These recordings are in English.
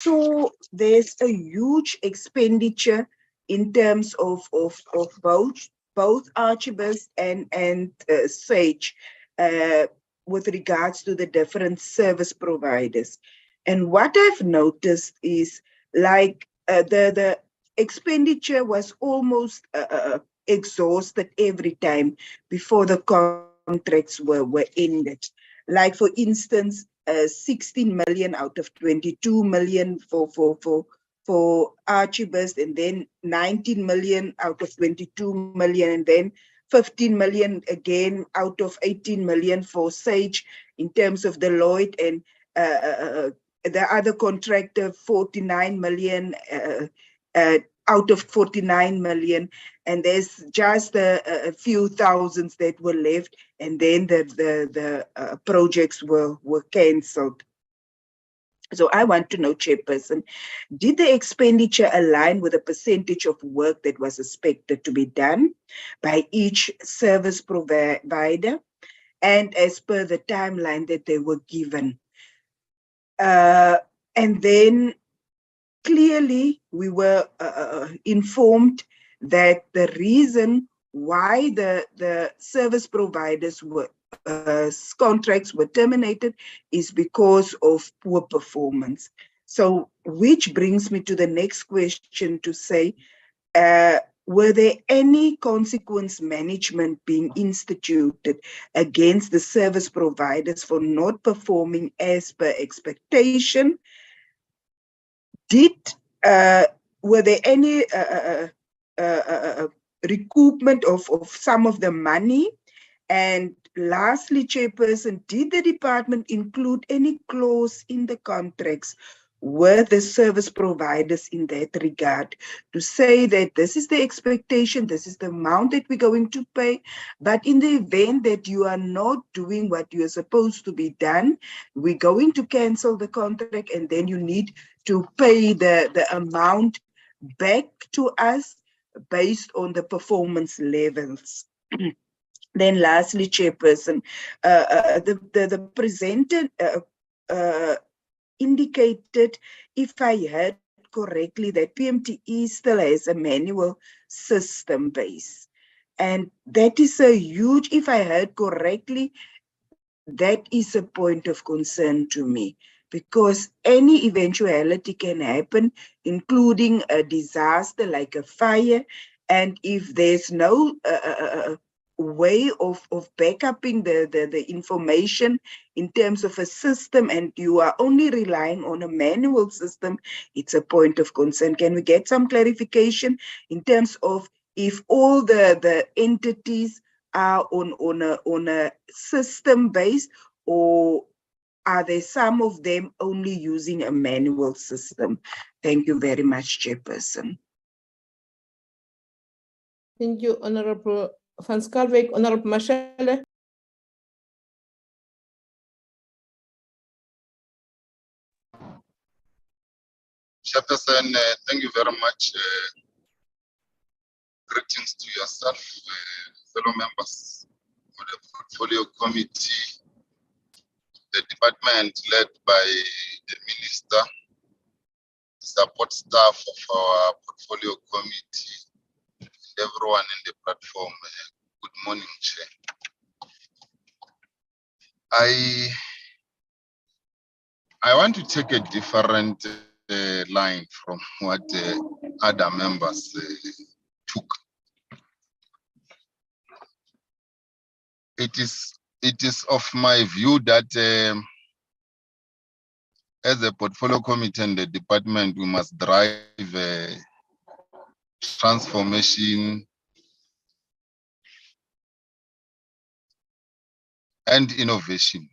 So there's a huge expenditure in terms of both Archibald and Sage with regards to the different service providers. And what I've noticed is like the expenditure was almost exhausted every time before the contracts were ended. Like for instance, 16 million out of 22 million for Archibald, and then 19 million out of 22 million, and then 15 million again out of 18 million for Sage in terms of Deloitte, and the other contractor 49 million out of 49 million, and there's just a few thousands that were left, and then the projects were cancelled. So I want to know, Chairperson, did the expenditure align with the percentage of work that was expected to be done by each service provider and as per the timeline that they were given? And then clearly we were informed that the reason why the service providers were contracts were terminated is because of poor performance. So, which brings me to the next question to say, were there any consequence management being instituted against the service providers for not performing as per expectation? Were there any recoupment of some of the money? And lastly, Chairperson, did the department include any clause in the contracts with the service providers in that regard to say that this is the expectation, this is the amount that we're going to pay, but in the event that you are not doing what you are supposed to be done, we're going to cancel the contract, and then you need to pay the amount back to us based on the performance levels. Then lastly, Chairperson, the presenter indicated, if I heard correctly, that PMTE still has a manual system base. And that is a huge, if I heard correctly, that is a point of concern to me, because any eventuality can happen, including a disaster like a fire. And if there's no way of backupping the information in terms of a system, and you are only relying on a manual system, it's a point of concern. Can we get some clarification in terms of if all the entities are on a system base, or are there some of them only using a manual system? Thank you very much, Chairperson. Thank you, Honorable Van Schalkwyk. Honorable Mashele. Chairperson, thank you very much. Greetings to yourself, fellow members of the Portfolio Committee, the department led by the Minister, support staff of our Portfolio Committee, and everyone in the platform. Good morning, Chair. I want to take a different line from what other members took. It is of my view that as a portfolio committee and the department, we must drive transformation and innovation.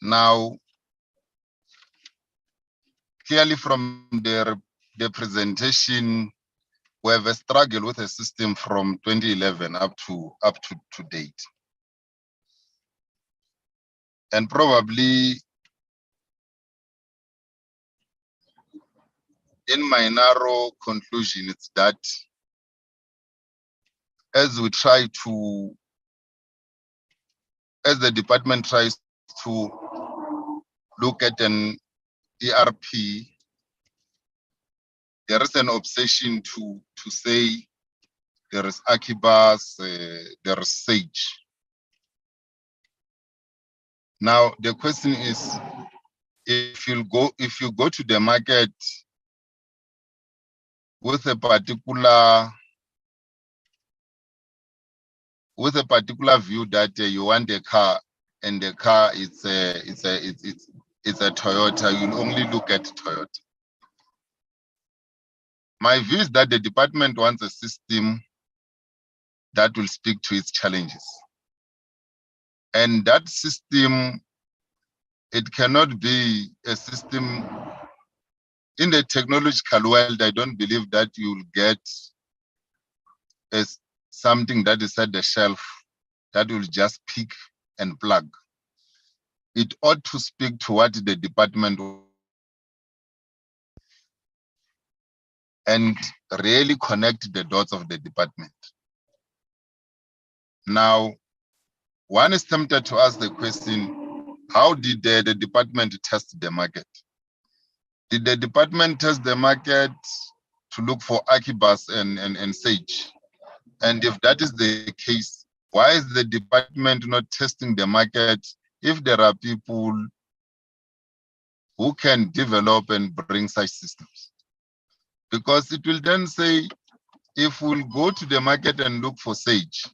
Now, clearly from the presentation, we have a struggle with a system from 2011 up to date. And probably in my narrow conclusion, it's that as the department tries to look at an ERP, there is an obsession to say there is Akibas, there is Sage. Now the question is, if you go to the market with a particular view that you want a car, and the car it's a Toyota, you'll only look at Toyota. My view is that the department wants a system that will speak to its challenges. And that system, it cannot be a system in the technological world. I don't believe that you'll get something that is at the shelf that will just pick and plug. It ought to speak to what the department and really connect the dots of the department. Now, one is tempted to ask the question, how did the department test the market? Did the department test the market to look for Akibas and Sage? And if that is the case, why is the department not testing the market if there are people who can develop and bring such systems? Because it will then say, if we'll go to the market and look for Sage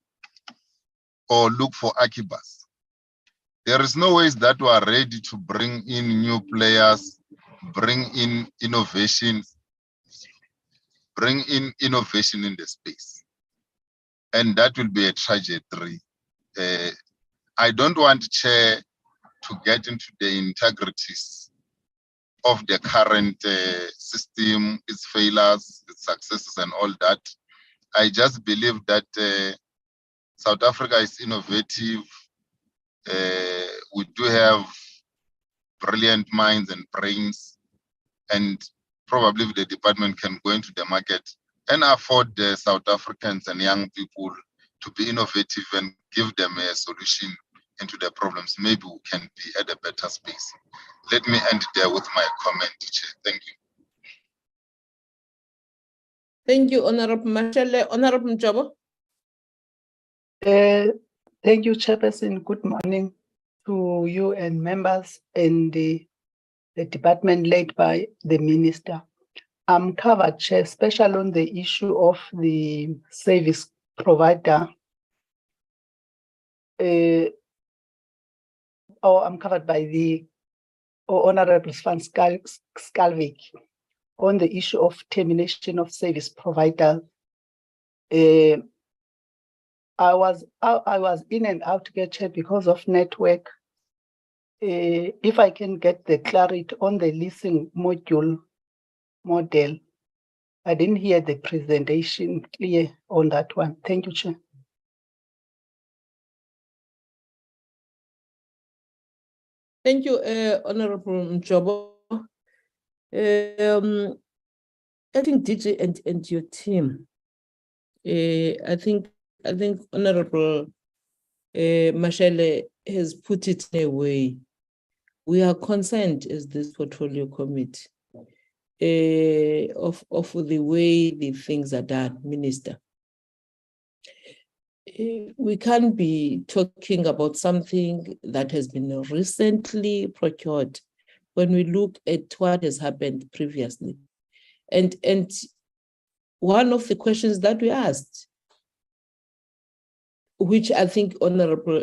or look for Akibas, there is no ways that we are ready to bring in new players, bring in innovation in the space. And that will be a trajectory. I don't want Chair to get into the integrities of the current system, its failures, its successes and all that. I just believe that South Africa is innovative. We do have brilliant minds and brains, and probably the department can go into the market and afford the South Africans and young people to be innovative and give them a solution into the problems. Maybe we can be at a better space. Let me end there with my comment, Chair. Thank you. Thank you, Honorable Mashele. Honorable Mjobo. Thank you, Chairperson. Good morning to you and members and the department led by the Minister. I'm covered, Chair, especially on the issue of the service provider. I'm covered by the Honorable Van Schalkwyk on the issue of termination of service provider. I was in and out, Chair, because of network. If I can get the clarity on the leasing model. I didn't hear the presentation clear on that one. Thank you, Chair. Thank you, Honorable Mjobo. I think DG and your team. I think Honorable Mashele has put it in a way. We are concerned as this portfolio committee of the way the things are done, Minister. We can't be talking about something that has been recently procured when we look at what has happened previously. And one of the questions that we asked, which I think Honorable